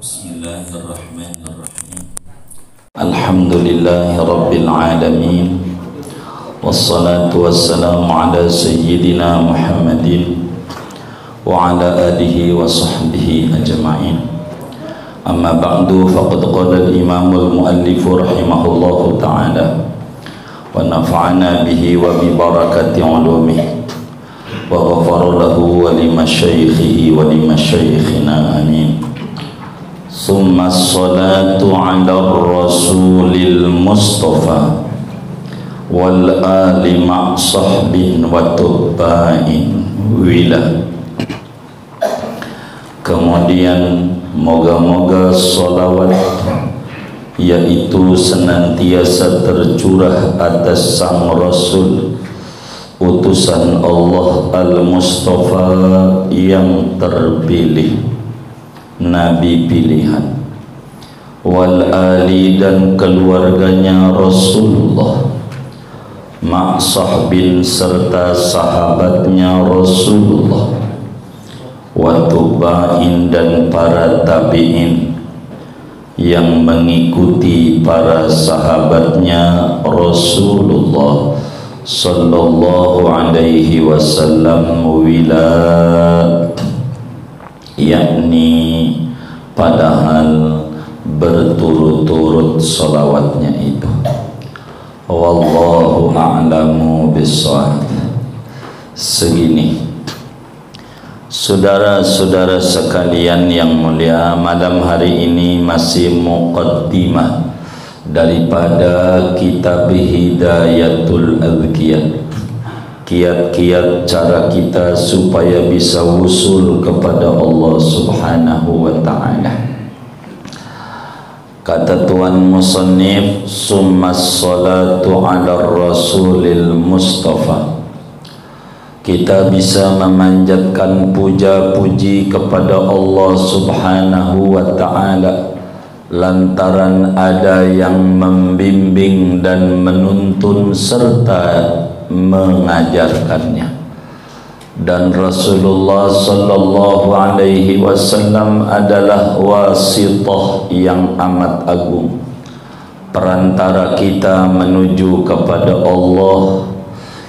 Bismillahirrahmanirrahim. Alhamdulillahi rabbil alamin. Wassalatu wassalamu ala sayyidina Muhammadin wa ala alihi wa sahbihi ajma'in. Amma ba'du, faqad qala al-imam al-muallif rahimahullahu ta'ala wa nafa'ana bihi wa bi barakati ulumihi wa ghafara lahu wa limasyaikhihi wa limasyaikhina amin. Summa salatu ala rasulil mustafa wal ali ma'sahbin wa tubba'in wila. Kemudian moga-moga salawat yaitu senantiasa tercurah atas sang Rasul utusan Allah al-Mustafa yang terpilih, Nabi pilihan, wal ali dan keluarganya Rasulullah, ma'sahbin serta sahabatnya Rasulullah, wa tubba'in dan para tabi'in yang mengikuti para sahabatnya Rasulullah sallallahu alaihi wasallam wilat, yakni padahal berturut-turut salawatnya itu. Wallahu a'lamu bissawab. Segini saudara-saudara sekalian yang mulia, malam hari ini masih muqaddimah daripada kitab Hidayatul Adhkiyah, kiat-kiat cara kita supaya bisa wusul kepada Allah subhanahu wa ta'ala. Kata Tuan Musannif, summa salatu ala rasulil mustafa. Kita bisa memanjatkan puja-puji kepada Allah subhanahu wa ta'ala lantaran ada yang membimbing dan menuntun serta mengajarkannya, dan Rasulullah sallallahu alaihi wasallam adalah wasithah yang amat agung, perantara kita menuju kepada Allah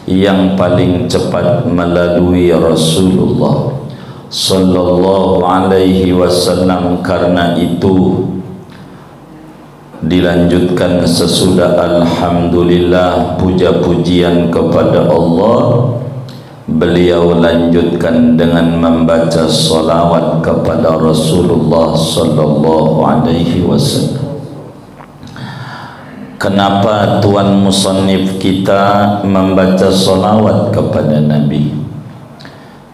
yang paling cepat melalui Rasulullah sallallahu alaihi wasallam. Karena itu dilanjutkan sesudah alhamdulillah puja-pujian kepada Allah, beliau lanjutkan dengan membaca salawat kepada Rasulullah sallallahu alaihi wasallam. Kenapa Tuan Musannif kita membaca salawat kepada Nabi?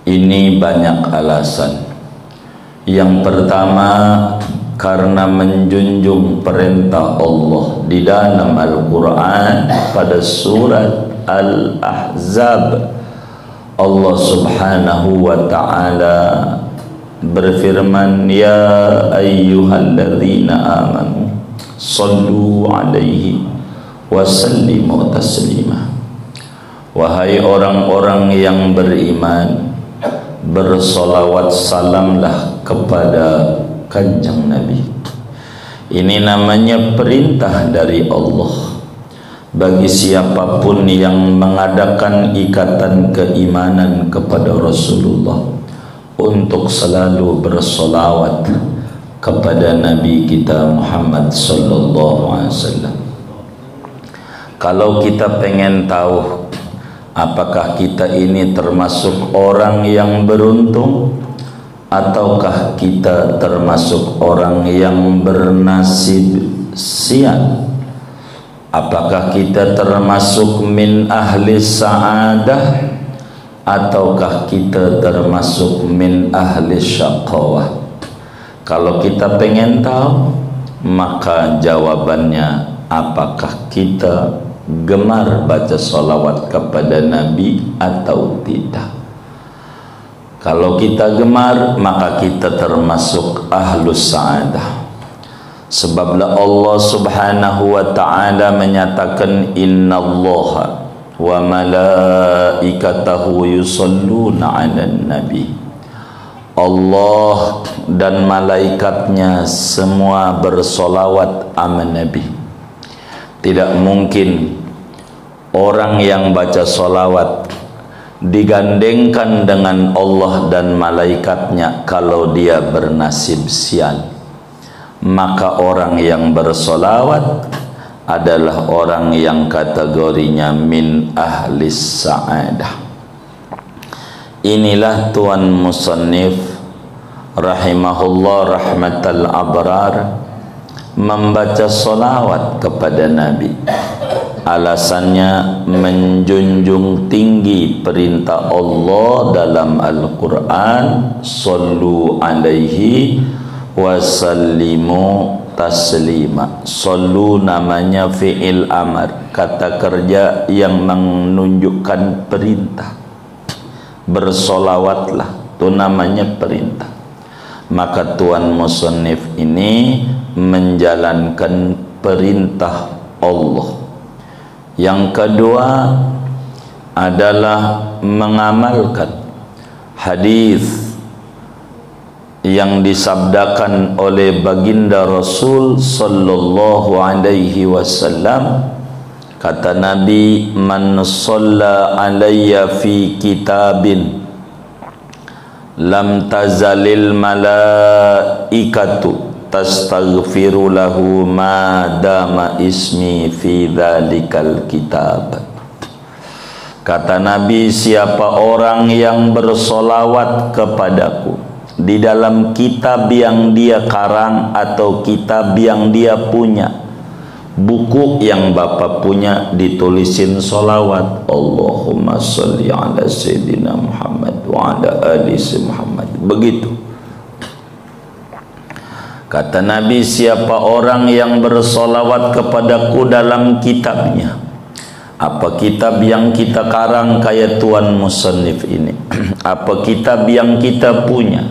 Ini banyak alasan. Yang pertama, karena menjunjung perintah Allah di dalam Al-Quran pada surat Al-Ahzab. Allah subhanahu wa ta'ala berfirman, ya ayyuhalladzina amanu sallu alaihi wa sallimu taslima. Wahai orang-orang yang beriman, bersolawat salamlah kepada Kanjeng Nabi. Ini namanya perintah dari Allah bagi siapapun yang mengadakan ikatan keimanan kepada Rasulullah untuk selalu bersolawat kepada Nabi kita Muhammad sallallahu alaihi wasallam. Kalau kita pengen tahu apakah kita ini termasuk orang yang beruntung ataukah kita termasuk orang yang bernasib sial, apakah kita termasuk min ahli sa'adah ataukah kita termasuk min ahli syaqawah. Kalau kita pengen tahu, maka jawabannya apakah kita gemar baca salawat kepada Nabi atau tidak. Kalau kita gemar, maka kita termasuk ahlus sa'adah. Sebablah Allah subhanahu wa ta'ala menyatakan, innallaha wa malaikatahu yusalluna 'alan nabi. Allah dan malaikatnya semua bersolawat aman Nabi. Tidak mungkin orang yang baca solawat digandengkan dengan Allah dan malaikatnya kalau dia bernasib sial. Maka orang yang bersolawat adalah orang yang kategorinya min ahlis sa'adah. Inilah tuan musannif rahimahullah rahmatal abrar membaca solawat kepada Nabi. Alasannya menjunjung tinggi perintah Allah dalam Al-Quran, sallu alaihi wasallimu taslima. Sallu namanya fi'il amar, kata kerja yang menunjukkan perintah. Bersolawatlah, itu namanya perintah. Maka tuan musannif ini menjalankan perintah Allah. Yang kedua adalah mengamalkan hadis yang disabdakan oleh baginda Rasul sallallahu alaihi wasallam. Kata Nabi, man shalla alayya fi kitabin lam tazalil malaikatu tastaghfiru lahu ma dama ismi fi dzalikal kitab. Kata Nabi, siapa orang yang bersolawat kepadaku di dalam kitab yang dia karang atau kitab yang dia punya, buku yang Bapak punya, ditulisin solawat, Allahumma salli ala Sayyidina Muhammad wa ala ali Muhammad. Begitu. Kata Nabi, siapa orang yang bersolawat kepadaku dalam kitabnya, apa kitab yang kita karang kayak tuan musannif ini, apa kitab yang kita punya,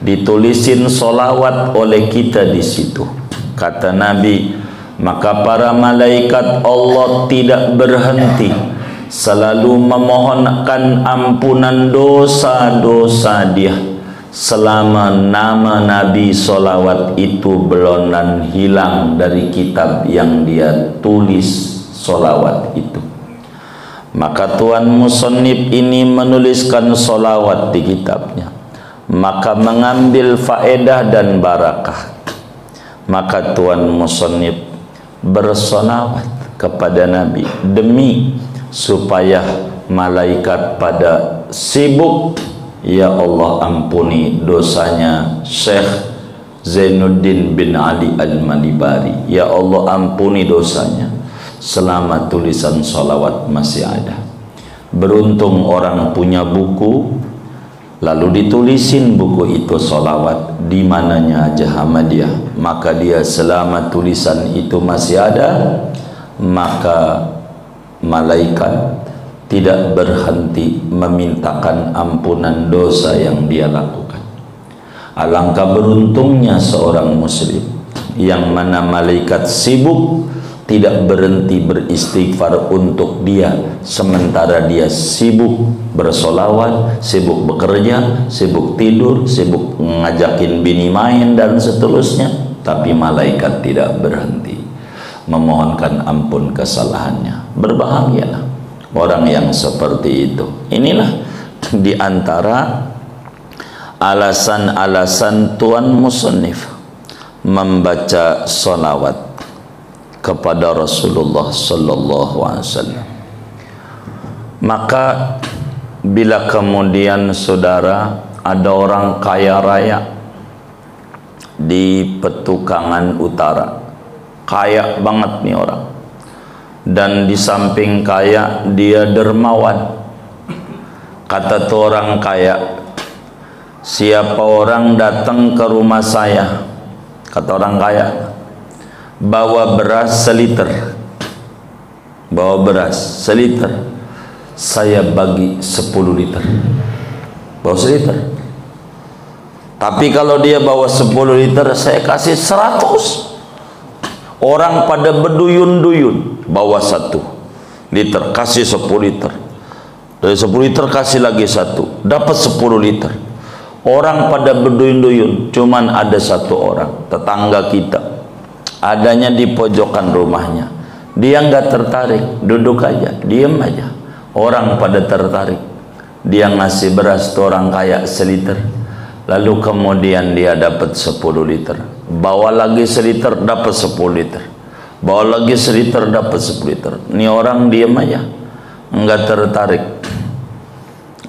ditulisin solawat oleh kita di situ. Kata Nabi, maka para malaikat Allah tidak berhenti, selalu memohonkan ampunan dosa-dosa dia selama nama Nabi solawat itu belum hilang dari kitab yang dia tulis solawat itu. Maka tuan musannif ini menuliskan solawat di kitabnya, maka mengambil faedah dan barakah. Maka tuan musannif bersolawat kepada Nabi demi supaya malaikat pada sibuk, ya Allah ampuni dosanya Syekh Zainuddin bin Ali Al-Malibari, ya Allah ampuni dosanya, selama tulisan solawat masih ada. Beruntung orang punya buku, lalu ditulisin buku itu solawat di mananya aja Ahmadiyah, maka dia selama tulisan itu masih ada, maka malaikat tidak berhenti memintakan ampunan dosa yang dia lakukan. Alangkah beruntungnya seorang muslim yang mana malaikat sibuk tidak berhenti beristighfar untuk dia, sementara dia sibuk bersolawat, sibuk bekerja, sibuk tidur, sibuk ngajakin bini main dan seterusnya, tapi malaikat tidak berhenti memohonkan ampun kesalahannya. Berbahagialah orang yang seperti itu. Inilah di antara alasan-alasan tuan musannif membaca solawat kepada Rasulullah sallallahu alaihi wasallam. Maka bila kemudian saudara ada orang kaya raya di Petukangan Utara, kaya banget nih orang, dan di samping kaya dia dermawan. Kata tuh orang kaya, siapa orang datang ke rumah saya, kata orang kaya, bawa beras seliter, bawa beras seliter, saya bagi 10 liter, bawa seliter. Tapi kalau dia bawa 10 liter, saya kasih 100. Orang pada berduyun-duyun, bawa 1 liter, kasih 10 liter. Dari 10 liter kasih lagi 1, dapat 10 liter. Orang pada berduyun-duyun, cuman ada satu orang, tetangga kita, adanya di pojokan rumahnya. Dia nggak tertarik, duduk aja, diem aja. Orang pada tertarik. Dia ngasih beras tuh orang kaya seliter. Lalu kemudian dia dapat 10 liter. Bawa lagi seliter, dapat 10 liter. Bawa lagi seliter, dapat 10 liter. Ini orang diem aja, nggak tertarik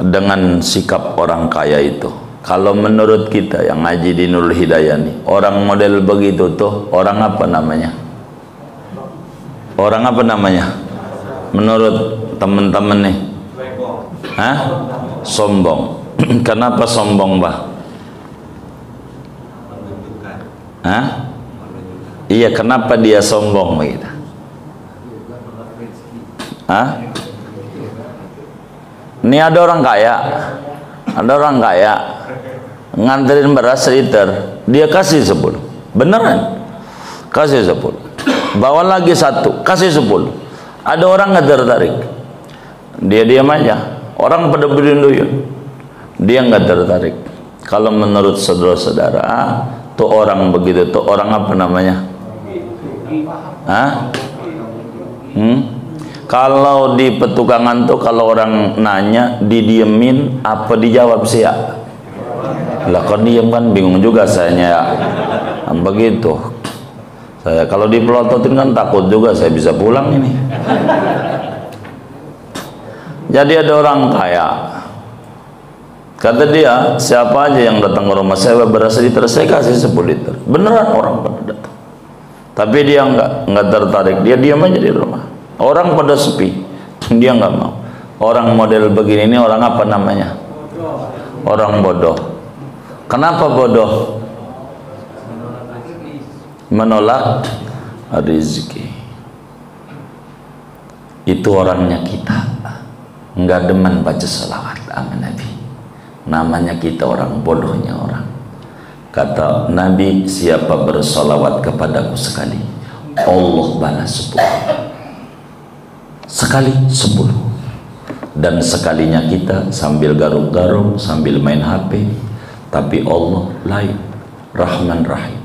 dengan sikap orang kaya itu. Kalau menurut kita yang ngaji di Nurul Hidayah nih, orang model begitu tuh orang apa namanya? Orang apa namanya? Menurut teman-teman nih? Hah? Sombong. Kenapa sombong, Bah? Hah? Iya, kenapa dia sombong begitu? Hah? Ini ada orang kaya. Ada orang kaya nganterin beras seliter, dia kasih 10. Beneran? Kasih 10. Bawa lagi 1, kasih 10. Ada orang nggak tertarik. Dia diam aja. Orang pada berduyun-duyun. Dia nggak tertarik. Kalau menurut saudara-saudara, tuh orang begitu, tuh orang apa namanya? Hah? Kalau di petukangan tuh kalau orang nanya didiemin apa dijawab sih ya? Lah kan diem kan bingung juga sayanya ya. Begitu. Saya kalau dipelototin kan takut juga saya bisa pulang ini. Jadi ada orang kaya. Kata dia, siapa aja yang datang ke rumah saya beras liter, saya kasih 10 liter. Beneran orang pada datang. Tapi dia nggak tertarik. Dia diam aja di rumah. Orang pada sepi, dia nggak mau. Orang model begini ini orang apa namanya? Orang bodoh. Kenapa bodoh? Menolak rezeki. Itu orangnya kita. Nggak demen baca salawat sama Nabi. Namanya kita orang bodohnya orang. Kata Nabi, siapa bersalawat kepadaku sekali, Allah balas 10. Sekali 10. Dan sekalinya kita sambil garuk-garuk, sambil main HP, tapi Allah lain, Rahman Rahim.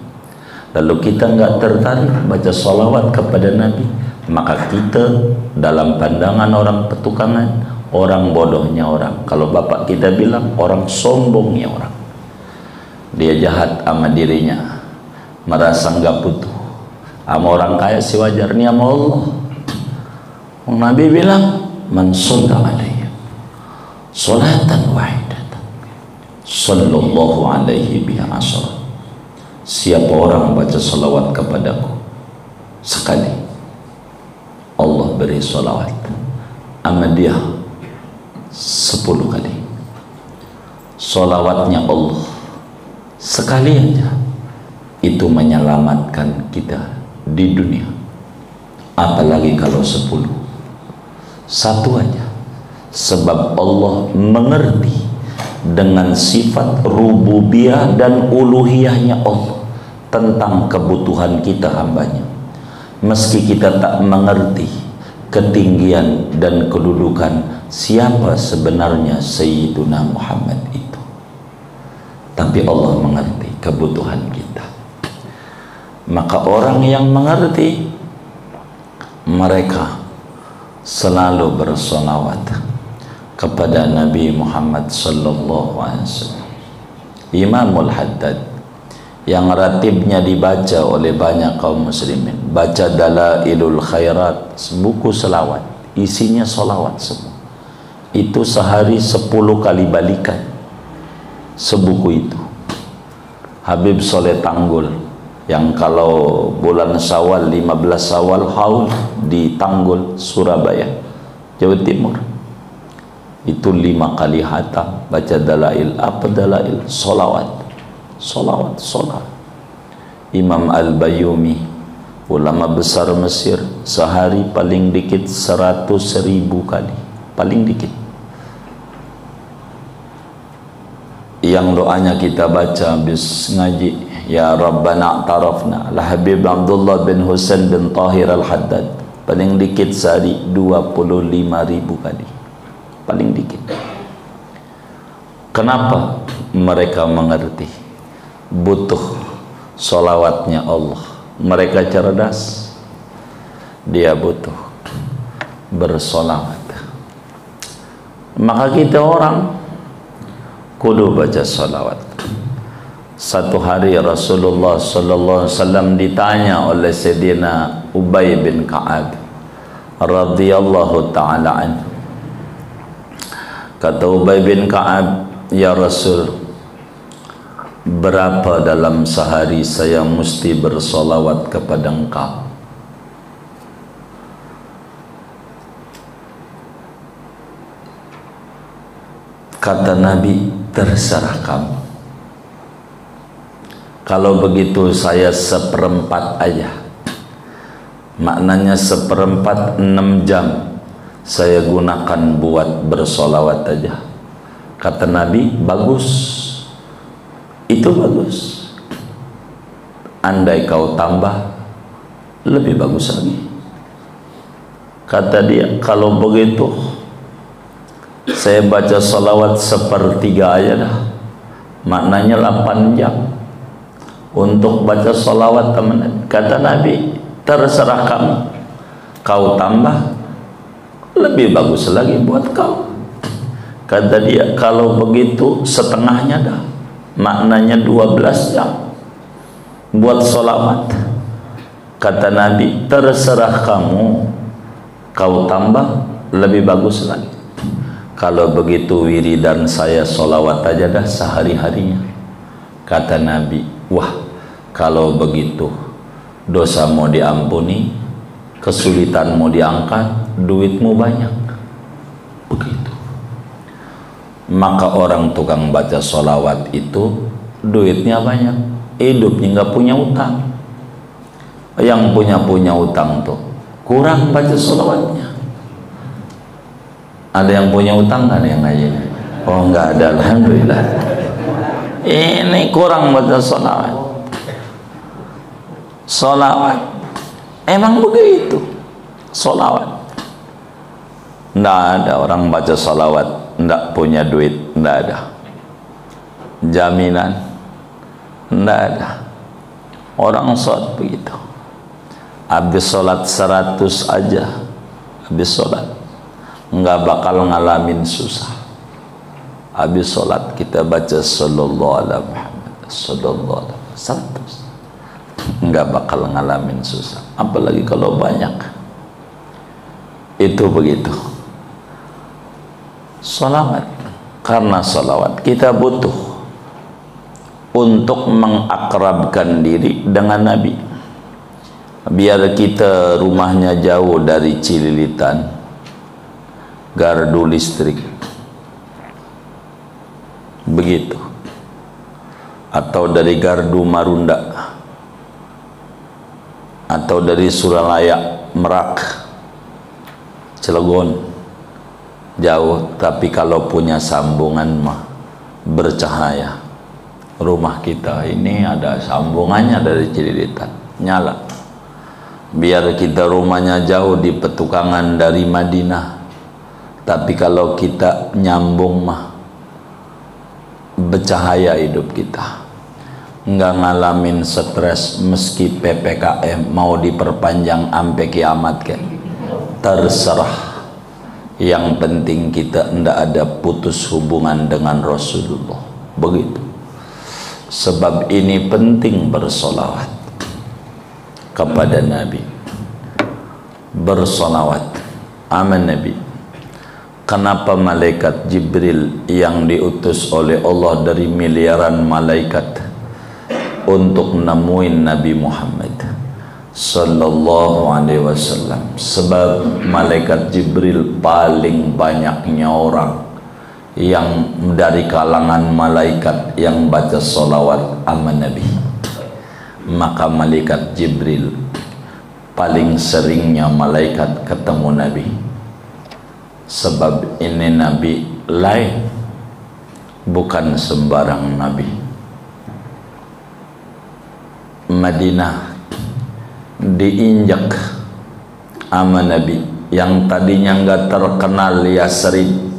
Lalu kita nggak tertarik baca salawat kepada Nabi, maka kita dalam pandangan orang petukangan, orang bodohnya orang. Kalau bapak kita bilang, orang sombongnya orang. Dia jahat sama dirinya, merasa nggak butuh. Sama orang kaya si wajar, nih sama Allah. Nabi bilang, man shalla alayya salatan wahidatan sallallahu alaihi biha asyara. Siapa orang baca salawat kepadaku sekali, Allah beri salawat sama dia 10 kali. Salawatnya Allah sekali aja itu menyelamatkan kita di dunia, apalagi kalau 10. Satu aja, sebab Allah mengerti dengan sifat rububiyah dan uluhiyahnya Allah tentang kebutuhan kita hambanya. Meski kita tak mengerti ketinggian dan kedudukan siapa sebenarnya Sayyiduna Muhammad itu, tapi Allah mengerti kebutuhan kita. Maka orang yang mengerti, mereka selalu bersolawat kepada Nabi Muhammad sallallahu alaihi wasallam. Imamul Haddad yang ratibnya dibaca oleh banyak kaum muslimin, baca Dalailul Khairat, buku selawat, isinya solawat semua. Itu sehari 10 kali balikan sebuku itu. Habib Soleh Tanggul yang kalau bulan Syawal 15 Syawal haul di Tanggul, Surabaya, Jawa Timur, itu 5 kali hatam baca dalail. Apa dalail? Solawat, solawat, solawat. Imam Al-Bayyumi, ulama besar Mesir, sehari paling dikit 100.000 kali, paling dikit. Yang doanya kita baca habis ngaji, ya Rabbana a'tarafna, lah Habib Abdullah bin Husain bin Tahir Al-Haddad, paling dikit sehari 25.000 kali, paling dikit. Kenapa mereka mengerti butuh solawatnya Allah? Mereka cerdas, dia butuh bersolawat. Maka kita orang kudu baca solawat. Satu hari Rasulullah sallallahu alaihi wasallam ditanya oleh Sayyidina Ubay bin Ka'ab radhiyallahu ta'ala anhu. Kata Ubay bin Ka'ab, ya Rasul, berapa dalam sehari saya mesti bersolawat kepada engkau? Kata Nabi, terserah kamu. Kalau begitu saya seperempat aja. Maknanya seperempat 6 jam saya gunakan buat bersolawat aja. Kata Nabi, bagus. Itu bagus. Andai kau tambah, lebih bagus lagi. Kata dia, kalau begitu saya baca salawat 1/3 aja dah. Maknanya 8 jam untuk baca salawat, teman. Kata Nabi, terserah kamu. Kau tambah, lebih bagus lagi buat kau. Kata dia, kalau begitu setengahnya dah. Maknanya 12 jam buat salawat. Kata Nabi, terserah kamu. Kau tambah, lebih bagus lagi. Kalau begitu wiridan saya solawat aja dah sehari-harinya. Kata Nabi, wah, kalau begitu dosa mau diampuni, kesulitan mau diangkat, duitmu banyak. Begitu. Maka orang tukang baca solawat itu duitnya banyak, hidupnya nggak punya utang. Yang punya utang tuh kurang baca solawatnya. Ada yang punya utang kan yang ngaji? Oh, enggak ada, alhamdulillah. Ini kurang baca solawat. Solawat emang begitu. Solawat. Enggak ada orang baca solawat enggak punya duit, enggak ada. Jaminan enggak ada. Orang sholat begitu. Habis sholat 100 aja, habis sholat nggak bakal ngalamin susah. Habis sholat kita baca sallallahu alaihi Muhammad sallallahu alaihi 100, nggak bakal ngalamin susah. Apalagi kalau banyak. Itu begitu. Salawat, karena salawat kita butuh untuk mengakrabkan diri dengan Nabi. Biar kita rumahnya jauh dari Cililitan, gardu listrik, begitu, atau dari gardu Marunda, atau dari Suralaya, Merak, Cilegon, jauh, tapi kalau punya sambungan mah bercahaya. Rumah kita ini ada sambungannya dari Cililitan, nyala. Biar kita rumahnya jauh di petukangan dari Madinah, tapi kalau kita nyambung mah bercahaya hidup kita, nggak ngalamin stres. Meski PPKM mau diperpanjang sampai kiamat kan, terserah. Yang penting kita ndak ada putus hubungan dengan Rasulullah. Begitu. Sebab ini penting bersolawat kepada Nabi. Bersolawat aman Nabi. Kenapa malaikat Jibril yang diutus oleh Allah dari miliaran malaikat untuk nemuin Nabi Muhammad sallallahu alaihi wasallam? Sebab malaikat Jibril paling banyaknya orang yang dari kalangan malaikat yang baca salawat sama Nabi. Maka malaikat Jibril paling seringnya malaikat ketemu Nabi. Sebab ini Nabi lain, bukan sembarang Nabi. Madinah diinjak sama Nabi yang tadinya nggak terkenal, Yasrib,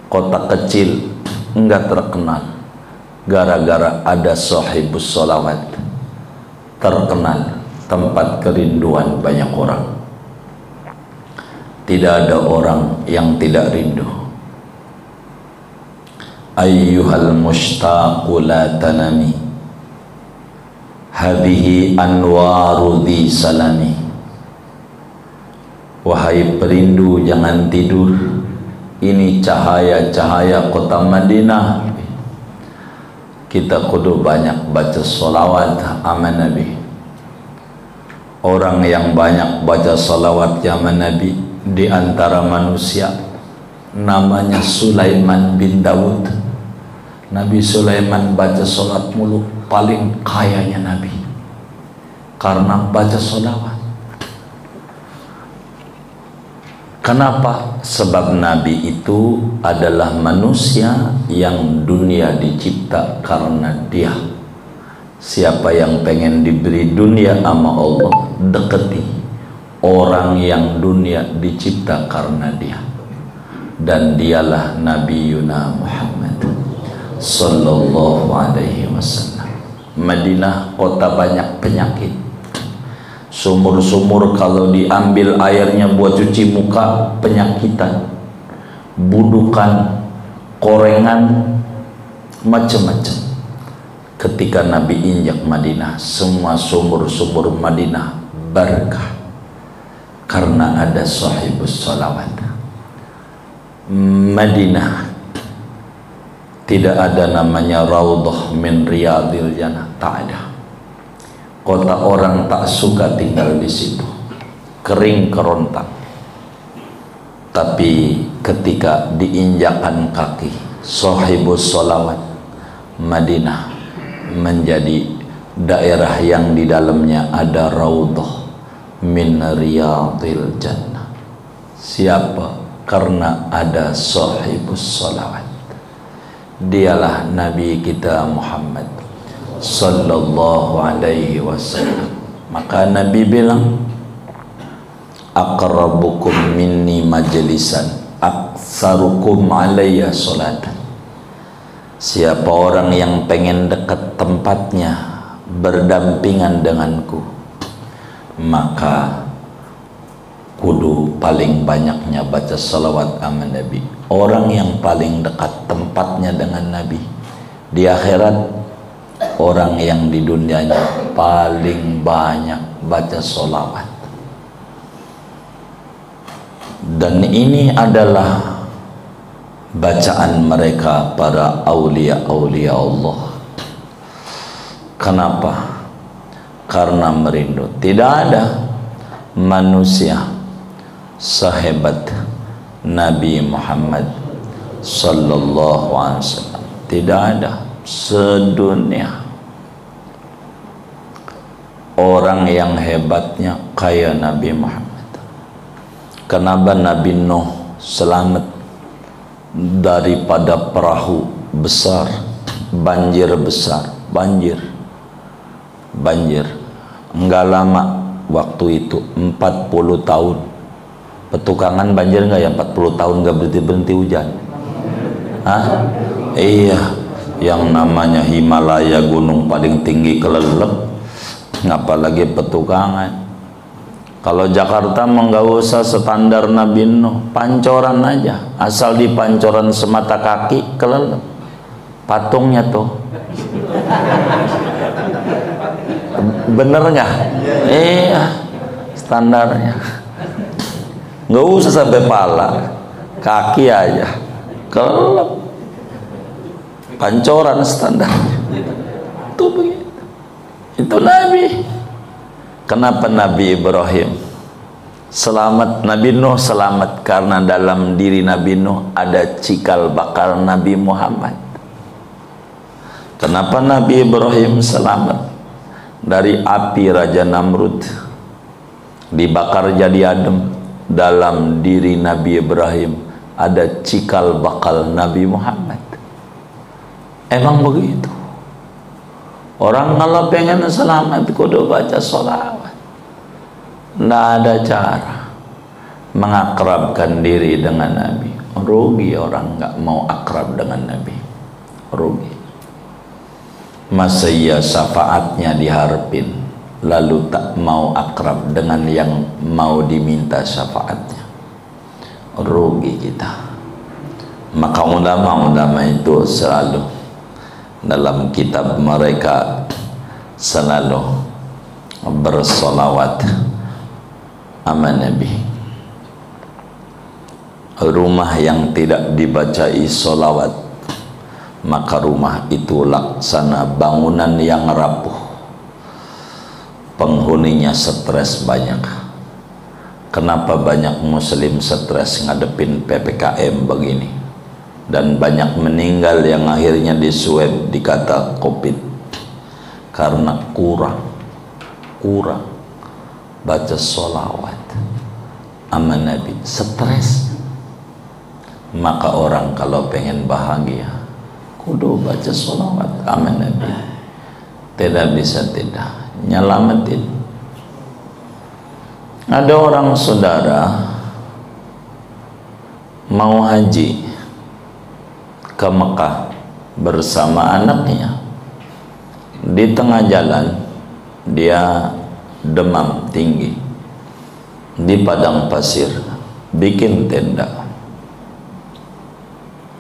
kota kecil, enggak terkenal gara-gara ada sahibus sholawat. Terkenal tempat kerinduan banyak orang. Tidak ada orang yang tidak rindu. Ayyuhal mushtaqu la tanami, hadhihi anwaru dhi salami. Wahai perindu, jangan tidur, ini cahaya-cahaya kota Madinah. Kita kudu banyak baca salawat aman Nabi. Orang yang banyak baca salawat zaman Nabi di antara manusia namanya Sulaiman bin Daud. Nabi Sulaiman baca salat mulu, paling kayanya Nabi karena baca salawat. Kenapa? Sebab Nabi itu adalah manusia yang dunia dicipta karena dia. Siapa yang pengen diberi dunia sama Allah, deketi orang yang dunia dicipta karena dia. Dan dialah Nabi Yuna Muhammad sallallahu alaihi wasallam. Madinah kota banyak penyakit. Sumur-sumur kalau diambil airnya buat cuci muka penyakitan, budukan, korengan, macam-macam. Ketika Nabi injak Madinah, semua sumur-sumur Madinah berkah karena ada sahibus salawat. Madinah tidak ada namanya raudhah min riyadil jannah, tak ada. Kota orang tak suka tinggal di situ, kering kerontang. Tapi ketika diinjakan kaki sahibus salawat, Madinah menjadi daerah yang di dalamnya ada raudhah min riyadil jannah. Siapa? Karena ada sahibus salawat. Dialah Nabi kita Muhammad sallallahu alaihi wasallam. Maka Nabi bilang, aqrabukum minni majlisan aktsarukum alayya salatan. Siapa orang yang pengen dekat tempatnya, berdampingan denganku, maka kudu paling banyaknya baca salawat sama Nabi. Orang yang paling dekat tempatnya dengan Nabi di akhirat, orang yang di dunianya paling banyak baca sholawat. Dan ini adalah bacaan mereka para aulia-aulia Allah. Kenapa? Karena merindu. Tidak ada manusia sehebat Nabi Muhammad sallallahu alaihi wasallam. Tidak ada sedunia orang yang hebatnya kayak Nabi Muhammad. Kenapa Nabi Nuh selamat daripada perahu besar, banjir besar, banjir enggak lama waktu itu 40 tahun. Petukangan banjir enggak ya? 40 tahun enggak berhenti hujan. Hah? Iya, yang namanya Himalaya, gunung paling tinggi kelelep, apalagi petukangan. Kalau Jakarta mah nggak usah standar Nabi Nuh, pancoran aja, asal di pancoran semata kaki kelelep patungnya tuh. Bener nggak? Iya, standarnya nggak usah sampai pala, kaki aja kelelep. Pancoran standarnya itu begitu. Itu Nabi. Kenapa Nabi Ibrahim selamat, Nabi Nuh selamat? Karena dalam diri Nabi Nuh ada cikal bakal Nabi Muhammad. Kenapa Nabi Ibrahim selamat dari api Raja Namrud, dibakar jadi adem? Dalam diri Nabi Ibrahim ada cikal bakal Nabi Muhammad. Emang begitu. Orang kalau pengen selamat kudu baca sholawat. Nggak ada cara mengakrabkan diri dengan Nabi. Rugi orang nggak mau akrab dengan Nabi. rugi. Masa iya syafaatnya diharapin lalu tak mau akrab dengan yang mau diminta syafaatnya, rugi kita. Maka ulama-ulama itu selalu dalam kitab mereka selalu bersolawat sama Nabi. Rumah yang tidak dibacai solawat, maka rumah itu laksana bangunan yang rapuh, penghuninya stres banyak. Kenapa banyak muslim stres ngadepin PPKM begini, dan banyak meninggal yang akhirnya diswab dikata COVID? Karena kurang baca sholawat sama Nabi, stres. Maka orang kalau pengen bahagia kudu baca sholawat sama Nabi, tidak bisa tidak nyelamatin. Ada orang saudara mau haji ke Mekah bersama anaknya. Di tengah jalan dia demam tinggi, di padang pasir bikin tenda.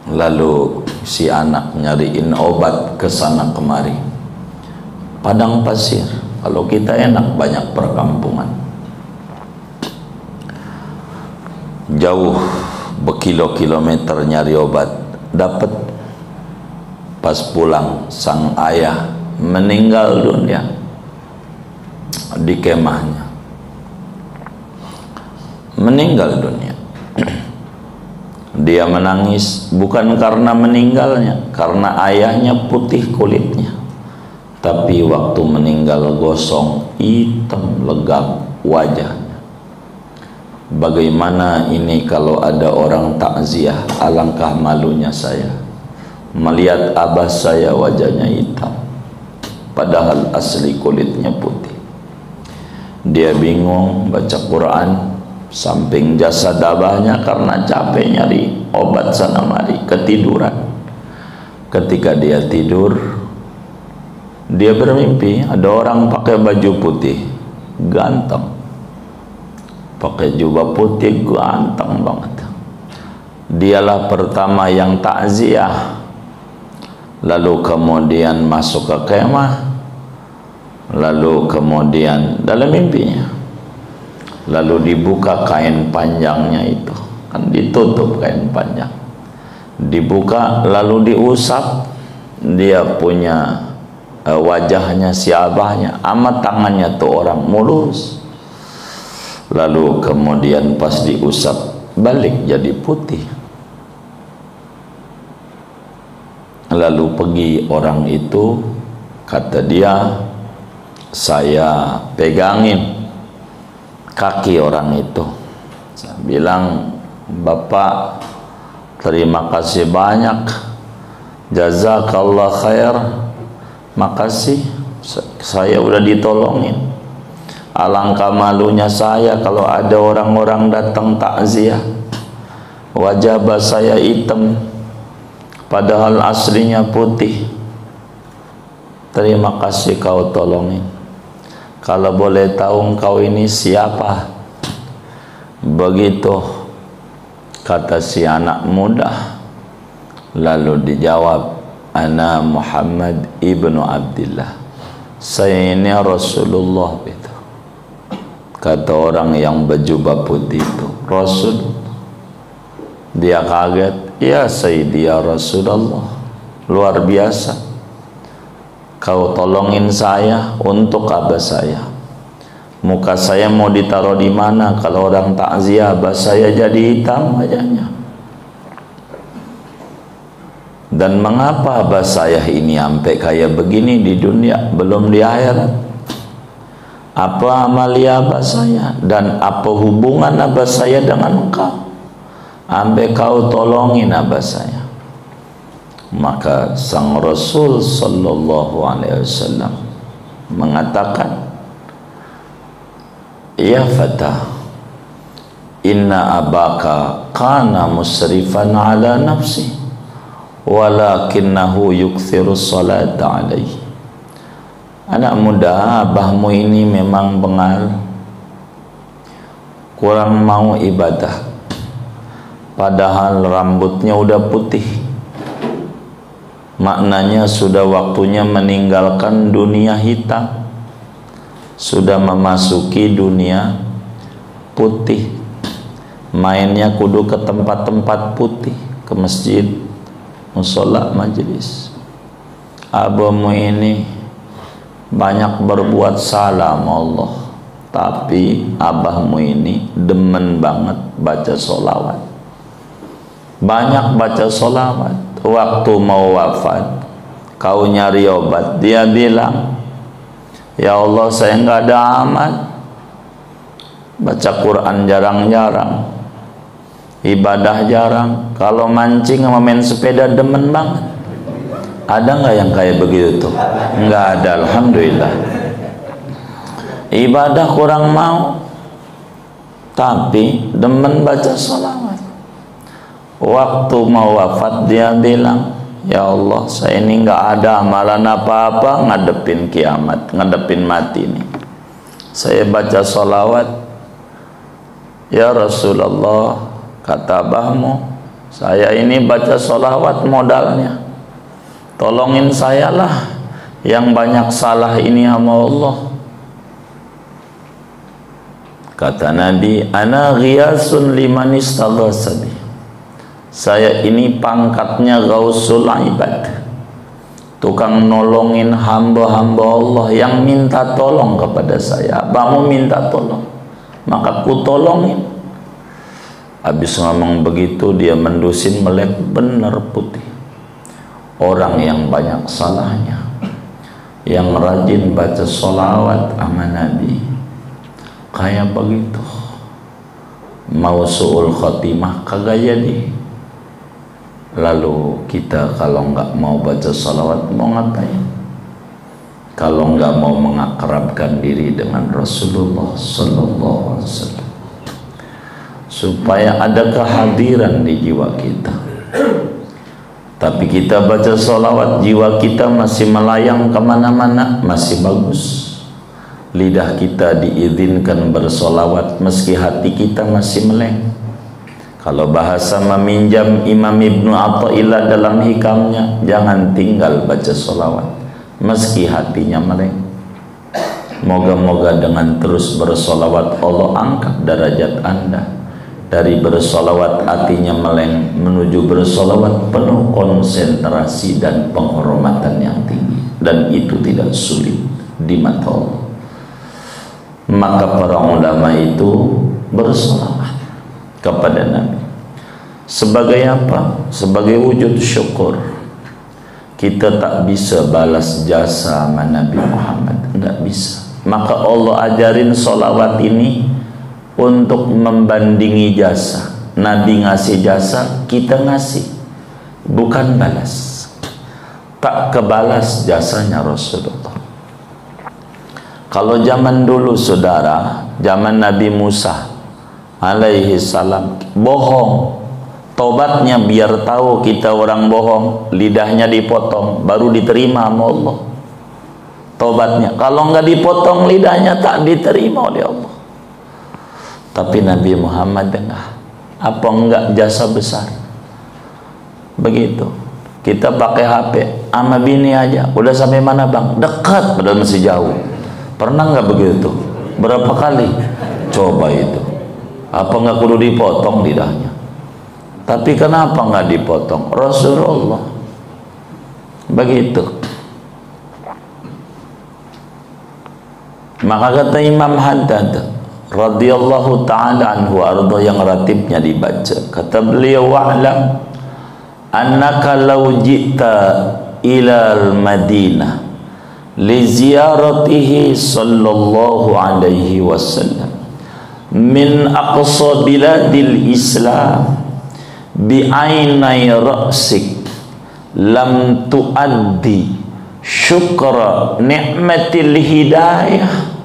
Lalu si anak nyariin obat ke sana kemari. Padang pasir, kalau kita enak banyak perkampungan, jauh berkilo-kilometer nyari obat, dapat. Pas pulang sang ayah meninggal dunia di kemahnya, meninggal dunia. Dia menangis bukan karena meninggalnya, karena ayahnya putih kulitnya, tapi waktu meninggal gosong, hitam legam wajahnya. Bagaimana ini kalau ada orang takziah? Alangkah malunya saya melihat abah saya wajahnya hitam, padahal asli kulitnya putih. Dia bingung baca Quran, samping jasad abahnya karena capek nyari obat sana mari, ketiduran. Ketika dia tidur, dia bermimpi ada orang pakai baju putih, ganteng, pakai jubah putih, ganteng banget. Dialah pertama yang takziah, lalu kemudian masuk ke kemah, lalu kemudian dalam mimpinya, lalu dibuka kain panjangnya itu, kan ditutup kain panjang, dibuka lalu diusap. Dia punya wajahnya si abahnya, amat tangannya tuh orang mulus. Lalu kemudian pas diusap balik jadi putih. Lalu pergi orang itu, kata dia, saya pegangin kaki orang itu. Saya bilang, Bapak terima kasih banyak, jazakallah khair, makasih, saya udah ditolongin. Alangkah malunya saya kalau ada orang-orang datang takziah, wajah saya hitam padahal aslinya putih. Terima kasih kau tolongin. Kalau boleh tahu engkau ini siapa? Begitu kata si anak muda. Lalu dijawab, ana Muhammad ibnu Abdillah, saya ini Rasulullah. Itu kata orang yang berjubah putih itu, Rasul. Dia kaget, ya Sayyidi ya Rasulullah, luar biasa, kau tolongin saya untuk abah saya. Muka saya mau ditaruh di mana kalau orang takziah abah saya jadi hitam wajahnya? Dan mengapa abah saya ini sampai kayak begini di dunia, belum di akhirat? Apa amalia abah saya dan apa hubungan abah saya dengan engkau sampai kau tolongin abah saya? Maka sang Rasul sallallahu alaihi wasallam mengatakan, ya fata, inna abaka kana musrifan ala nafsi walakinnahu yukthirus salata alaihi. Anak muda, abahmu ini memang bengal, kurang mau ibadah, padahal rambutnya udah putih. Maknanya sudah waktunya meninggalkan dunia hitam, sudah memasuki dunia putih. Mainnya kudu ke tempat-tempat putih, ke masjid, musola, majelis. Abahmu ini banyak berbuat salah sama Allah, tapi abahmu ini demen banget baca sholawat, banyak baca sholawat. Waktu mau wafat, kau nyari obat, dia bilang, ya Allah, saya nggak ada amal, baca Quran jarang-jarang, ibadah jarang, kalau mancing sama main sepeda demen banget. Ada nggak yang kayak begitu tuh? Nggak ada, alhamdulillah. Ibadah kurang mau, tapi demen baca sholawat. Waktu mau wafat dia bilang, ya Allah, saya ini nggak ada amalan apa-apa ngadepin kiamat, ngadepin mati ini. Saya baca sholawat. Ya Rasulullah, kata abahmu, saya ini baca sholawat modalnya, tolongin saya lah, yang banyak salah ini sama Allah. Kata Nabi, ana ghiyasun liman istaghasa bi. Saya ini pangkatnya Ghausul Ibad, tukang nolongin hamba-hamba Allah yang minta tolong kepada saya. Abahmu minta tolong, maka ku tolongin. Habis ngomong begitu, dia mendusin melek bener putih. Orang yang banyak salahnya, yang rajin baca sholawat sama Nabi, kayak begitu, mau su'ul khotimah kagak jadi. Lalu kita kalau nggak mau baca sholawat mau ngapain? Kalau nggak mau mengakrabkan diri dengan Rasulullah Sallallahu Alaihi Wasallam, supaya ada kehadiran di jiwa kita. Tapi kita baca sholawat, jiwa kita masih melayang kemana-mana, masih bagus. Lidah kita diizinkan bersolawat meski hati kita masih meleng. Kalau bahasa meminjam Imam Ibnu Athaillah dalam hikamnya, jangan tinggal baca sholawat meski hatinya meleng. Moga-moga dengan terus bersolawat Allah angkat derajat Anda dari bersolawat hatinya meleng menuju bersolawat penuh konsentrasi dan penghormatan yang tinggi, dan itu tidak sulit di mata Allah. Maka para ulama itu bersolawat kepada Nabi. Sebagai apa? Sebagai wujud syukur. Kita tak bisa balas jasa sama Nabi Muhammad, enggak bisa. Maka Allah ajarin solawat ini untuk membandingi jasa. Nabi ngasih jasa, kita ngasih, bukan balas. Tak kebalas jasanya Rasulullah. Kalau zaman dulu saudara, zaman Nabi Musa alaihi salam, bohong, tobatnya biar tahu kita orang bohong, lidahnya dipotong baru diterima sama Allah tobatnya. Kalau nggak dipotong lidahnya tak diterima oleh Allah. Tapi Nabi Muhammad enggak. Apa enggak jasa besar begitu? Kita pakai HP sama bini aja udah sampai mana bang? Dekat padahal masih jauh. Pernah nggak begitu? Berapa kali? Coba itu. Apa nggak kudu dipotong lidahnya? Tapi kenapa nggak dipotong? Rasulullah begitu. Maka kata Imam Haddad radhiyallahu ta'ala anhu arda, yang ratibnya dibaca, kata beliau, wa'lam annaka law ji'ta ilal Madinah li ziyaratihi sallallahu alaihi wasallam min aqsa biladil Islam bi'ainai ra'sik lam tuaddi syukra ni'matil hidayah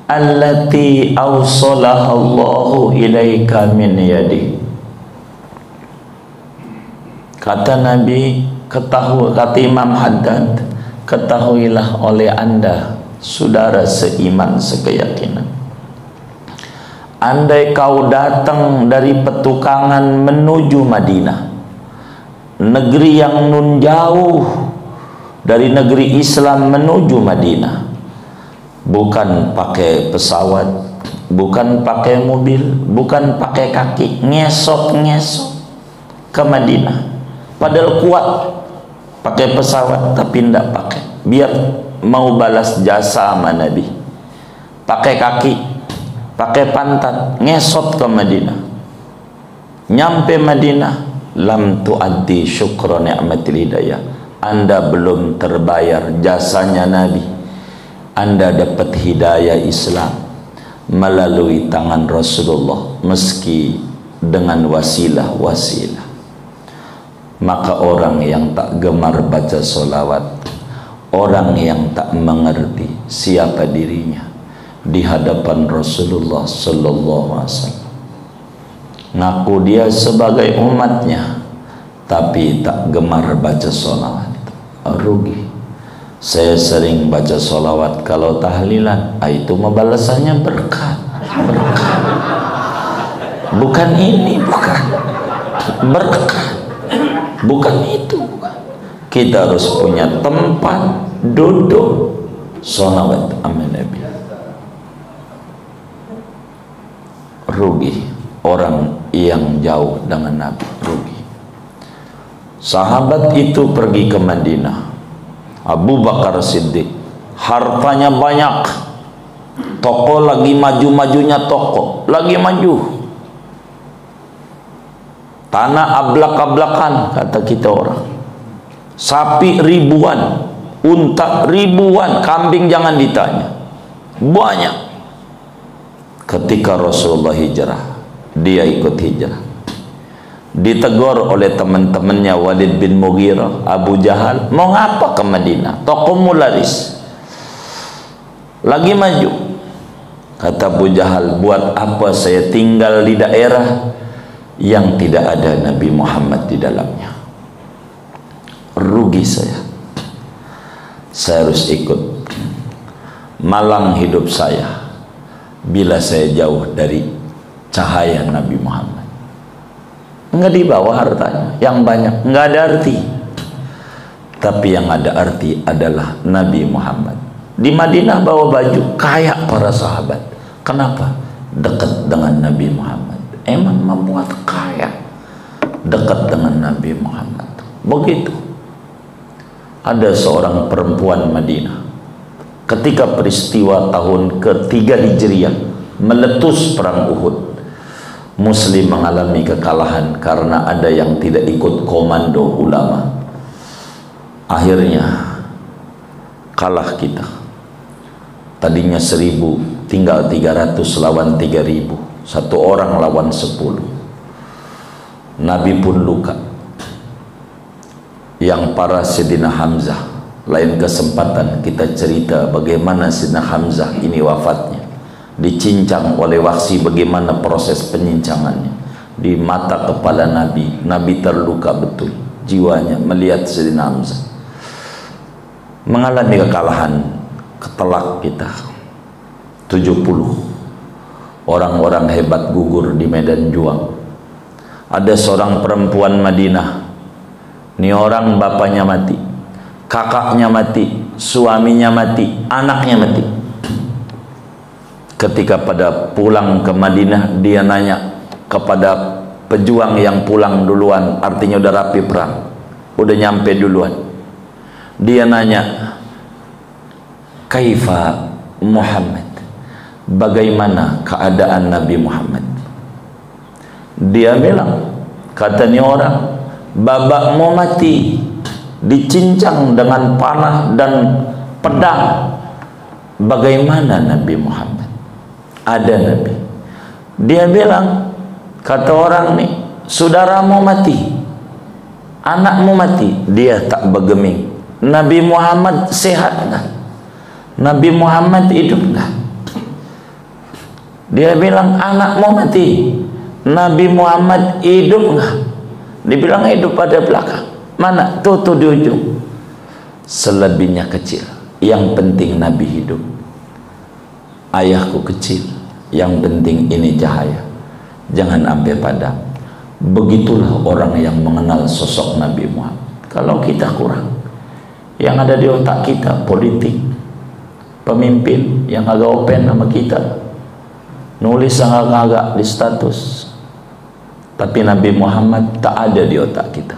allati awsalaha Allahu ilaika min yadi. Kata Nabi, kata Imam Haddad, ketahuilah oleh anda, saudara seiman sekeyakinan, andai kau datang dari petukangan menuju Madinah, negeri yang nun jauh dari negeri Islam menuju Madinah, bukan pakai pesawat, bukan pakai mobil, bukan pakai kaki, ngesok-ngesok ke Madinah, padahal kuat pakai pesawat tapi tidak pakai, biar mau balas jasa sama Nabi, pakai kaki, pakai pantat, ngesot ke Madinah. Nyampe Madinah, lam tuaddi syukra ni'matil hidayah, anda belum terbayar jasanya Nabi. Anda dapat hidayah Islam melalui tangan Rasulullah, meski dengan wasilah-wasilah. Maka orang yang tak gemar baca solawat, orang yang tak mengerti siapa dirinya di hadapan Rasulullah sallallahu alaihi wasallam, ngaku dia sebagai umatnya tapi tak gemar baca solawat, rugi. Saya sering baca solawat kalau tahlilan, itu balasannya berkat, berkat. Bukan ini, bukan berkat, bukan itu. Kita harus punya tempat duduk solawat sama Nabi. Rugi orang yang jauh dengan Nabi, rugi. Sahabat itu pergi ke Madinah. Abu Bakar Siddiq, hartanya banyak, toko lagi maju-majunya, toko lagi maju, tanah ablak-ablakan kata kita orang, sapi ribuan, unta ribuan, kambing jangan ditanya, banyak. Ketika Rasulullah hijrah, dia ikut hijrah, ditegur oleh teman-temannya Walid bin Mughirah, Abu Jahal, mau ngapa ke Madinah, tokomu laris, lagi maju. Kata Abu Jahal, buat apa saya tinggal di daerah yang tidak ada Nabi Muhammad di dalamnya, rugi saya harus ikut, malang hidup saya bila saya jauh dari cahaya Nabi Muhammad. Enggak dibawa hartanya yang banyak, enggak ada arti, tapi yang ada arti adalah Nabi Muhammad. Di Madinah bawa baju, kaya para sahabat. Kenapa? Dekat dengan Nabi Muhammad. Emang membuat kaya, dekat dengan Nabi Muhammad. Begitu. Ada seorang perempuan Madinah, ketika peristiwa tahun ketiga Hijriah meletus perang Uhud, Muslim mengalami kekalahan karena ada yang tidak ikut komando ulama. Akhirnya kalah kita. Tadinya 1000, tinggal 300 lawan 3000, satu orang lawan 10. Nabi pun luka. Yang para Sayyidina Hamzah, lain kesempatan kita cerita bagaimana Sayyidina Hamzah ini wafatnya, dicincang oleh Wahsy, bagaimana proses penyincangannya di mata kepala Nabi. Nabi terluka betul jiwanya melihat Sayyidina Hamzah mengalami kekalahan, ketelak kita. 70 orang-orang hebat gugur di medan juang. Ada seorang perempuan Madinah, ini orang bapaknya mati, kakaknya mati, suaminya mati, anaknya mati. Ketika pada pulang ke Madinah, dia nanya kepada pejuang yang pulang duluan, artinya udah rapi perang, udah nyampe duluan. Dia nanya, kaifa Muhammad, bagaimana keadaan Nabi Muhammad? Dia bilang, katanya orang, babakmu mati, dicincang dengan panah dan pedang. Bagaimana Nabi Muhammad? Ada Nabi. Dia bilang, kata orang nih, saudaramu mati, anakmu mati, dia tak bergeming. Nabi Muhammad sehat nggak? Nabi Muhammad hidup nggak? Dia bilang, anakmu mati, Nabi Muhammad hidup nggak? Dibilang hidup pada belakang. Mana? Tuh di ujung. Selebihnya kecil. Yang penting Nabi hidup. Ayahku kecil. Yang penting ini cahaya. Jangan sampai padam. Begitulah orang yang mengenal sosok Nabi Muhammad. Kalau kita kurang, yang ada di otak kita politik, pemimpin yang agak open sama kita, nulis yang agak di status, tapi Nabi Muhammad tak ada di otak kita.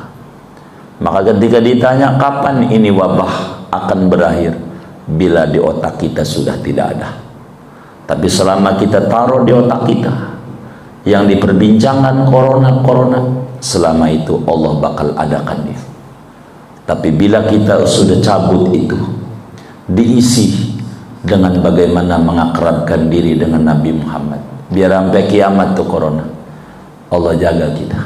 Maka ketika ditanya kapan ini wabah akan berakhir, bila di otak kita sudah tidak ada. Tapi selama kita taruh di otak kita yang diperbincangkan corona, selama itu Allah bakal adakan dia. Tapi bila kita sudah cabut itu, diisi dengan bagaimana mengakrabkan diri dengan Nabi Muhammad, biar sampai kiamat tuh corona, Allah jaga kita,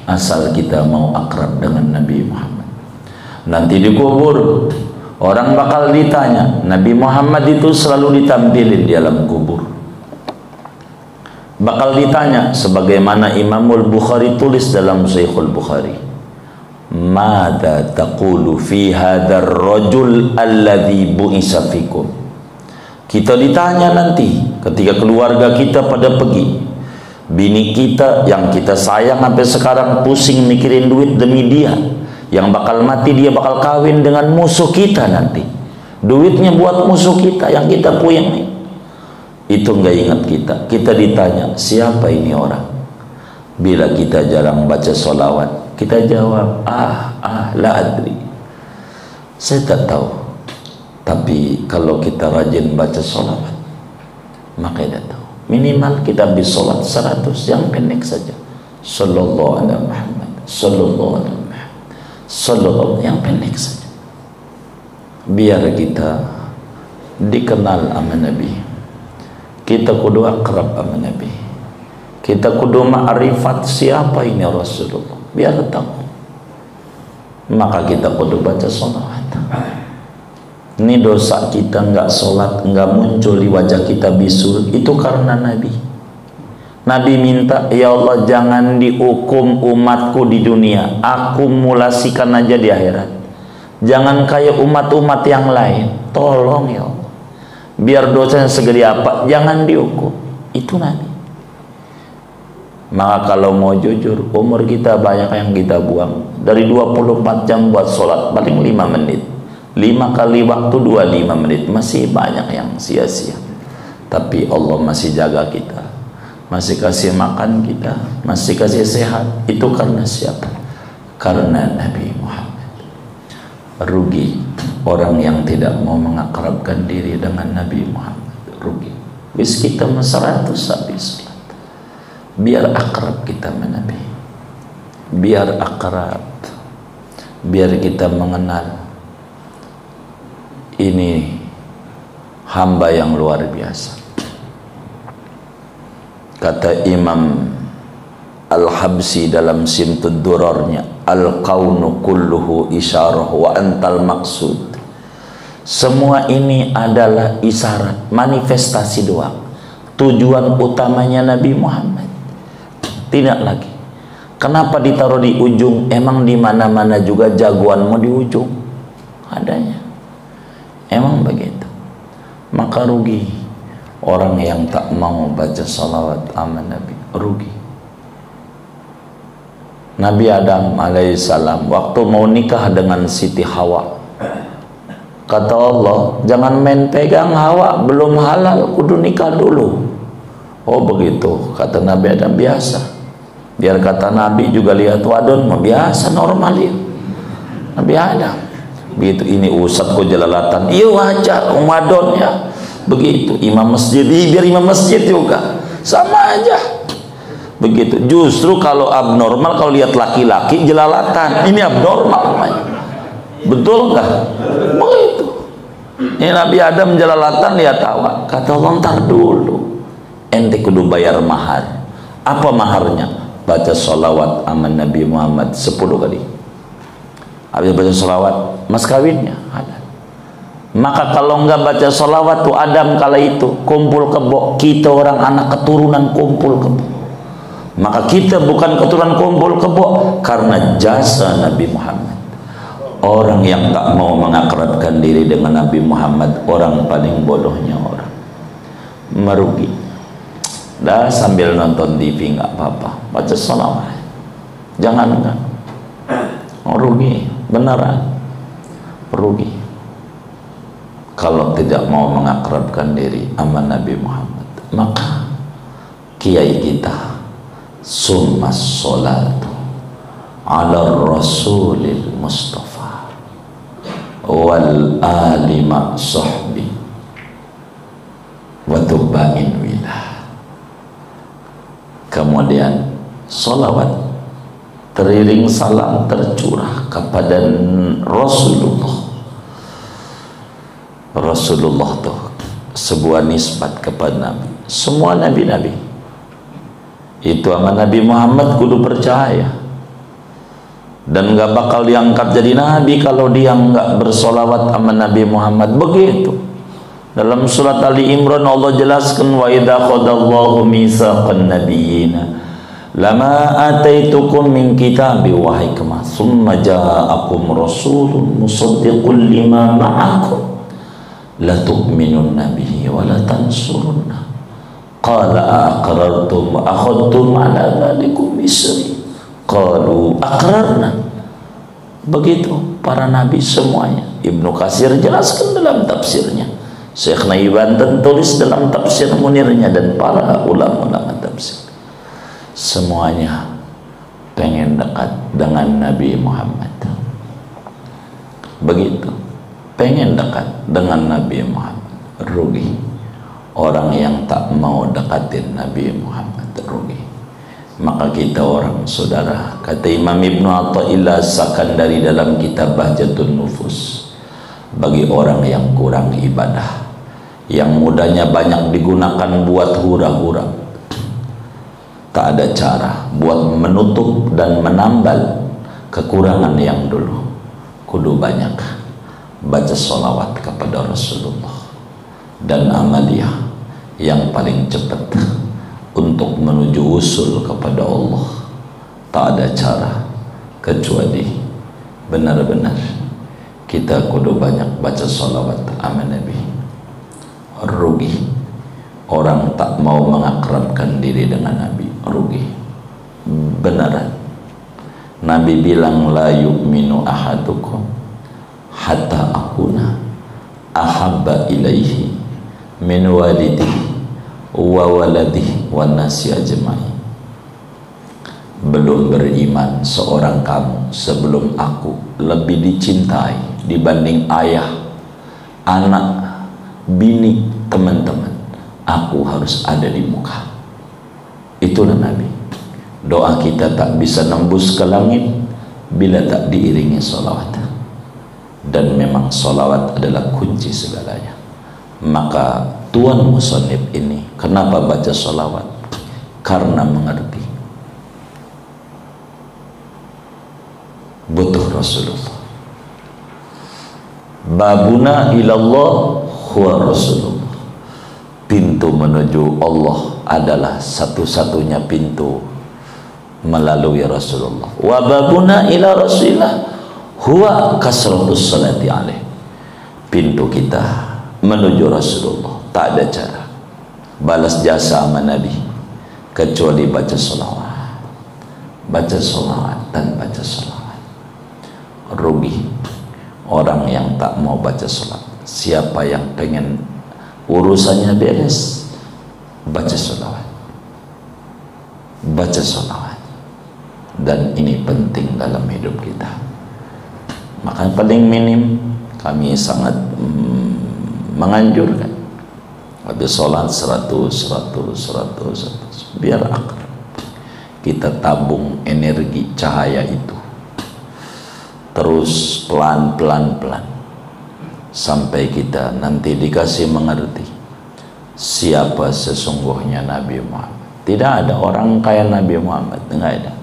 asal kita mau akrab dengan Nabi Muhammad. Nanti dikubur, orang bakal ditanya, Nabi Muhammad itu selalu ditampilin di alam kubur. Bakal ditanya sebagaimana Imamul Bukhari tulis dalam Sahihul Bukhari, Mada taqulu fi hadzal rajul alladzi bu'isa fikum. Kita ditanya nanti ketika keluarga kita pada pergi, bini kita yang kita sayang sampai sekarang pusing mikirin duit demi dia, yang bakal mati dia bakal kawin dengan musuh kita nanti, duitnya buat musuh kita yang kita puyeng. Itu nggak ingat kita. Kita ditanya siapa ini orang. Bila kita jarang baca sholawat, kita jawab la adri, saya tak tahu. Tapi kalau kita rajin baca sholawat, maka kita tahu. Minimal kita habis sholat 100 yang pendek saja, sallallahu alaihi Muhammad, sallallahu alaihi Muhammad, sallallahu, yang pendek saja, biar kita dikenal sama Nabi. Kita kudu akrab sama Nabi. Kita kudu ma'rifat siapa ini Rasulullah, biar tahu. Maka kita kudu baca sholawat. Ini dosa kita nggak sholat, nggak muncul di wajah kita bisul, itu karena Nabi. Nabi minta, ya Allah jangan dihukum umatku di dunia, akumulasikan aja di akhirat. Jangan kayak umat-umat yang lain, tolong ya Allah. Biar dosanya segede apa, jangan dihukum. Itu Nabi. Maka kalau mau jujur, umur kita banyak yang kita buang. Dari 24 jam buat sholat, paling 5 menit. 5 kali waktu 25 menit, masih banyak yang sia-sia. Tapi Allah masih jaga kita, masih kasih makan kita, masih kasih sehat. Itu karena siapa? Karena Nabi Muhammad. Rugi orang yang tidak mau mengakrabkan diri dengan Nabi Muhammad. Rugi. Bis kita 100 habis. Biar akrab kita dengan Nabi, biar akrab, biar kita mengenal ini hamba yang luar biasa. Kata Imam Al-Habsi dalam Simtud Durarnya, al-kaunu kulluhu isyarah wa antal maksud. Semua ini adalah isyarat, manifestasi doang. Tujuan utamanya Nabi Muhammad, tidak lagi. Kenapa ditaruh di ujung? Emang di mana-mana juga jagoanmu di ujung adanya. Emang begitu. Maka rugi orang yang tak mau baca salawat sama Nabi. Rugi. Nabi Adam alaihissalam waktu mau nikah dengan Siti Hawa, kata Allah, jangan main pegang Hawa, belum halal, kudu nikah dulu. Oh begitu, kata Nabi Adam, biasa. Biar kata Nabi juga lihat wadon, biasa, normal ya. Nabi Adam begitu, ini usap kok jelalatan, iya wajar, wadon ya. Begitu, imam masjid, biar imam masjid juga, sama aja. Begitu. Justru kalau abnormal, kalau lihat laki-laki jelalatan, ini abnormal namanya. Betul nggak? Begitu. Ini Nabi Adam jelalatan, lihat Hawa. Kata Allah, ntar dulu, ente kudu bayar mahar. Apa maharnya? Baca sholawat aman Nabi Muhammad 10 kali. Habis baca sholawat, mas kawinnya ada. Maka kalau nggak baca sholawat tuh Adam kala itu kumpul kebo, kita orang anak keturunan kumpul kebo. Maka kita bukan keturunan kumpul kebo karena jasa Nabi Muhammad. Orang yang tak mau mengakrabkan diri dengan Nabi Muhammad, orang paling bodohnya orang, merugi. Dah sambil nonton TV nggak apa-apa, baca salawat, jangan enggak, rugi, beneran rugi kalau tidak mau mengakrabkan diri sama Nabi Muhammad. Maka kiai kita summa sholatu ala rasulil mustafa wal ali ma sahbi wa tubain wilah. Kemudian salawat teriring salam tercurah kepada Rasulullah. Rasulullah tuh sebuah nisbat kepada Nabi. Semua nabi-nabi itu sama Nabi Muhammad kudu percaya, dan gak bakal diangkat jadi nabi kalau dia nggak bersolawat sama Nabi Muhammad. Begitu dalam surat Ali Imran Allah jelaskan, wa idza qadallahu mitsaqan nabiyyina lama ataitukum min kitabi wa hikmah thumma ja'akum rasulun musaddiqun lima ma'akum la tu'minunna bihi wa la tansurunna qala aqrartum wa akhadtum ala dhalikum isri qalu aqrarna. Begitu para nabi semuanya. Ibnu Katsir jelaskan dalam tafsirnya, Syekh Naibanten tulis dalam tafsir Munirnya, dan para ulama-ulama tafsir semuanya pengen dekat dengan Nabi Muhammad. Begitu pengen dekat dengan Nabi Muhammad, rugi. Orang yang tak mau dekatin Nabi Muhammad rugi. Maka kita orang saudara, kata Imam Ibnu Athaillah Sakandari dalam kitab Bahjatun Nufus, bagi orang yang kurang ibadah, yang mudahnya banyak digunakan buat hura-hura, tak ada cara buat menutup dan menambal kekurangan yang dulu, kudu banyak baca sholawat kepada Rasulullah. Dan amaliyah yang paling cepat untuk menuju usul kepada Allah, tak ada cara kecuali benar-benar kita kudu banyak baca sholawat sama Nabi. Rugi orang tak mau mengakrabkan diri dengan Nabi, rugi beneran. Nabi bilang la yu'minu ahadukum hatta akuna ahabba ilaihi min walidihi wa waladihi wa nasi ajma'in. Belum beriman seorang kamu sebelum aku lebih dicintai dibanding ayah, anak, bini, teman-teman. Aku harus ada di muka. Itulah Nabi. Doa kita tak bisa nembus ke langit bila tak diiringi sholawat. Dan memang sholawat adalah kunci segalanya. Maka Tuan Musonib ini kenapa baca sholawat? Karena mengerti butuh Rasulullah. Babuna ilallah huwa Rasulullah. Pintu menuju Allah adalah satu-satunya pintu melalui Rasulullah. Wa babuna ila Rasulillah huwa kasratus salati alaih. Pintu kita menuju Rasulullah, tak ada cara balas jasa sama Nabi kecuali baca sholawat. Baca sholawat dan baca sholawat. Rugi orang yang tak mau baca sholawat. Siapa yang pengen urusannya beres, baca sholawat, baca sholawat. Dan ini penting dalam hidup kita. Maka paling minim kami sangat menganjurkan habis sholat 100 biar akrab. Kita tabung energi cahaya itu terus pelan sampai kita nanti dikasih mengerti siapa sesungguhnya Nabi Muhammad. Tidak ada orang kayak Nabi Muhammad, enggak ada.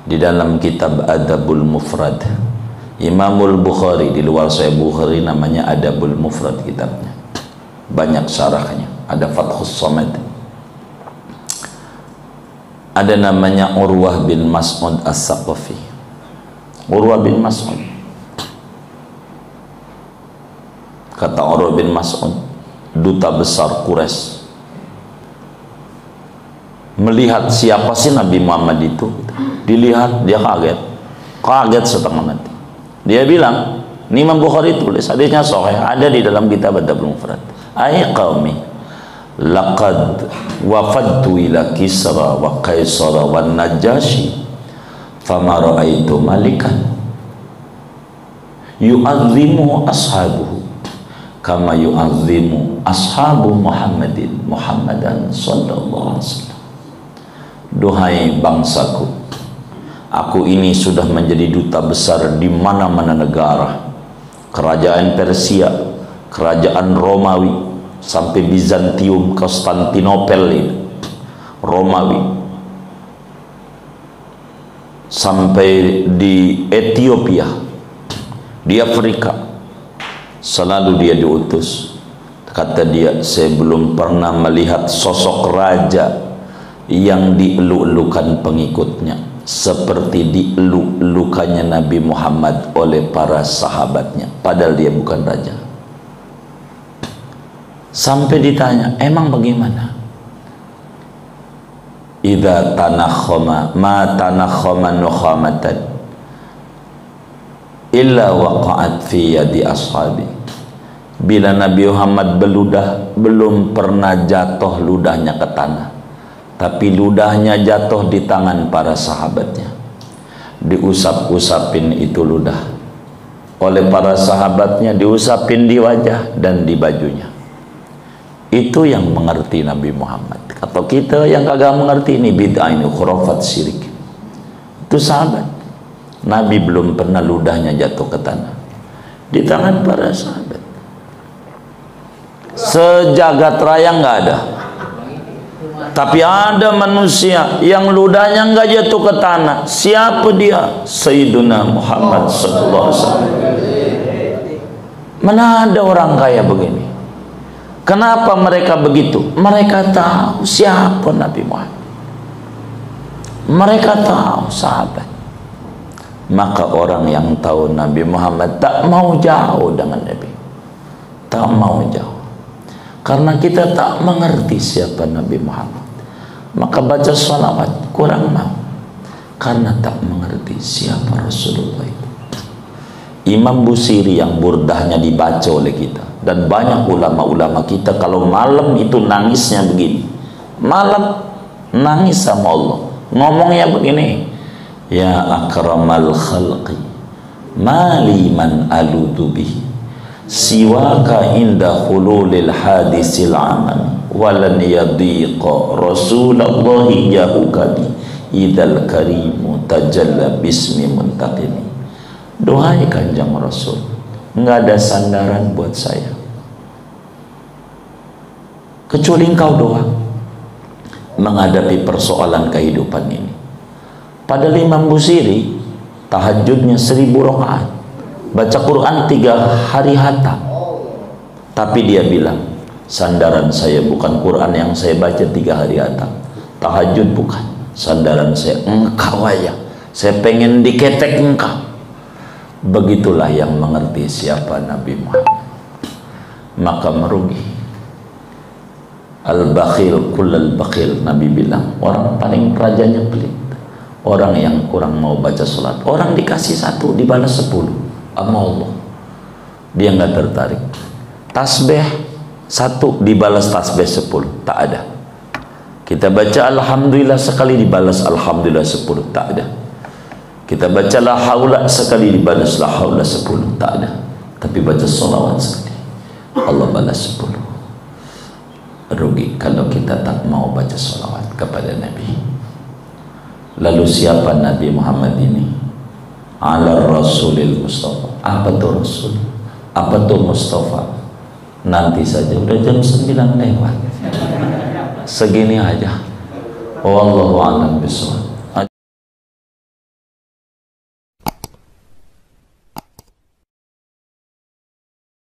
Di dalam kitab Adabul Mufrad Imamul Bukhari, di luar Sahih Bukhari namanya Adabul Mufrad kitabnya, banyak syarahnya, ada Fathus Samad. ada namanya Urwah bin Mas'ud As-Saqafi. Urwah bin Mas'ud, kata Urwah bin Mas'ud, duta besar Quraisy, melihat siapa sih Nabi Muhammad itu. Dilihat, dia kaget setengah mati. Dia bilang, ini Imam Bukhari tulis, hadisnya sahih, ada di dalam kitab Adabul Mufrad. Ai qaumi, laqad wafadtu ila Kisra wa Kaisara wa Najashi fama ra'aitu malikan yu'azzimu ashabuhu kama yu'azzimu ashabu Muhammadan sallallahu alaihi wasallam. Duhai bangsaku, aku ini sudah menjadi duta besar di mana-mana negara, kerajaan Persia, kerajaan Romawi, sampai Bizantium, Konstantinopel ini, Romawi, sampai di Ethiopia, di Afrika, selalu dia diutus. Kata dia, saya belum pernah melihat sosok raja yang dielu-elukan pengikutnya seperti dielu-elukannya Nabi Muhammad oleh para sahabatnya, padahal dia bukan raja. Sampai ditanya, emang bagaimana? Idza tanakhama ma tanakhama nukhamatan illa waqa'at fi yadi ashabi. Bila Nabi Muhammad beludah, belum pernah jatuh ludahnya ke tanah, tapi ludahnya jatuh di tangan para sahabatnya. Diusap-usapin itu ludah oleh para sahabatnya, diusapin di wajah dan di bajunya. Itu yang mengerti Nabi Muhammad. Atau kita yang kagak mengerti, ini bid'ah, ini khurafat, syirik. Itu sahabat. Nabi belum pernah ludahnya jatuh ke tanah, di tangan para sahabat. Sejagat raya nggak ada. Tapi ada manusia yang ludahnya nggak jatuh ke tanah. Siapa dia? Sayyiduna Muhammad sallallahu alaihi wasallam. Mana ada orang kaya begini? Kenapa mereka begitu? Mereka tahu siapa Nabi Muhammad. Mereka tahu sahabat. Maka orang yang tahu Nabi Muhammad tak mau jauh dengan Nabi. Tak mau jauh. Karena kita tak mengerti siapa Nabi Muhammad. Maka baca salawat kurang mau. Karena tak mengerti siapa Rasulullah itu. Imam Busiri yang burdahnya dibaca oleh kita, dan banyak ulama-ulama kita, kalau malam itu nangisnya begini. Malam nangis sama Allah, ngomongnya begini, ya akramal khalqi mali man aludu bihi siwaka inda hululil hadisil aman walan yadiqa rasulallahi yahukadi idal karimu tajalla bismi muntaqimi. Doai Kanjeng Rasul, nggak ada sandaran buat saya kecuali engkau doang menghadapi persoalan kehidupan ini. Pada Imam Busiri tahajudnya 1000 rakaat, baca Quran 3 hari hatam, tapi dia bilang sandaran saya bukan Quran yang saya baca 3 hari hatam, tahajud bukan sandaran saya, engkau aja, saya pengen diketek engkau. Begitulah yang mengerti siapa Nabi Muhammad, maka merugi. Al-bakhil kullal bakhil, Nabi bilang orang paling rajanya pelit, orang yang kurang mau baca salat. Orang dikasih 1 dibalas 10 sama Allah, dia nggak tertarik. Tasbih 1 dibalas tasbih 10, tak ada. Kita baca alhamdulillah sekali dibalas alhamdulillah 10, tak ada. Kita baca la haula sekali dibalas la haula 10, tak ada. Tapi baca salawat sekali Allah balas 10. Rugi kalau kita tak mau baca salawat kepada Nabi. Lalu siapa Nabi Muhammad ini? Ala Rasulil Mustafa. Apa tuh Rasul? Apa tuh Mustafa? Nanti saja, udah jam 9 lewat. Segini aja. Wallahu a'lam bishawab.